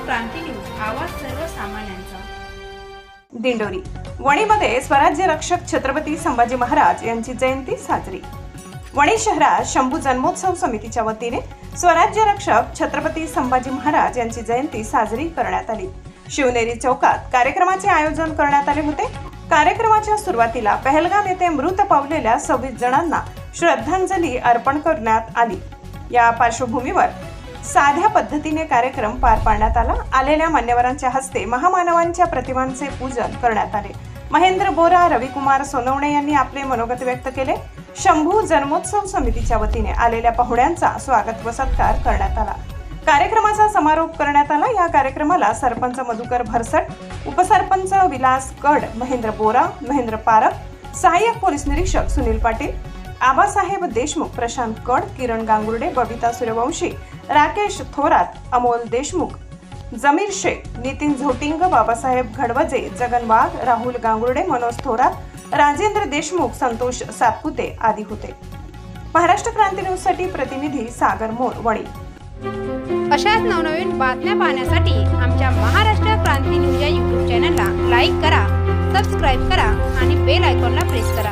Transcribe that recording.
क्रांती news, आवाज सर्वसामान्यांचा। दिंडोरी वणीमध्ये स्वराज्य रक्षक छत्रपती संभाजी महाराज यांची जयंती साजरी। वणी शहरात शंभू जन्मोत्सव समितीच्या वतीने स्वराज्य रक्षक छत्रपती संभाजी महाराज यांची जयंती साजरी करण्यात आली। शिवनेरी चौकात कार्यक्रमाचे आयोजन करण्यात आले होते। कार्यक्रमाच्या सुरुवातीला पहलगाम येथे मृत पावलेल्या 26 जणांना श्रद्धांजली अर्पण करण्यात आली। या पार्श्वभूमीवर साध्या पद्धतीने कार्यक्रम पार पाडण्यात आला। आलेल्या मान्यवरांच्या हस्ते महामानवांच्या प्रतिमांचे पूजन करण्यात आले। महेंद्र बोरा, रविकुमार सोनवणे यांनी आपले मनोगत व्यक्त केले। शंभू जन्मोत्सव समितीच्या वतीने आलेल्या पाहुण्यांचा स्वागत व सत्कार करण्यात आला। कार्यक्रमाचा समारोप करण्यात आला। या कार्यक्रमाला सरपंच मधुकर भरसट, उपसरपंच विलास कड, महेंद्र बोरा, महेंद्र पारख, सहाय्यक पोलीस निरीक्षक सुनील पाटील, आबासाहेब देशमुख, प्रशांत कड, किरण गांगुर्डे, बबिता सूर्यवंशी, राकेश थोरात, अमोल देशमुख, जमीर शेख, नितीन झोटिंग, बाबासाहेब घडवजे, जगन वाघ, राहुल गांगुर्डे, मनोज थोरात, राजेंद्र देशमुख, संतोष सातपुते आदी होते। महाराष्ट्र क्रांती न्यूज साठी प्रतिनिधी सागर मोर, वणी। अशाच नवनवीन बातम्या पाहण्यासाठी आमच्या महाराष्ट्र क्रांती न्यूज या YouTube चॅनलला लाईक करा, सबस्क्राईब करा आणि बेल आयकॉनला प्रेस करा।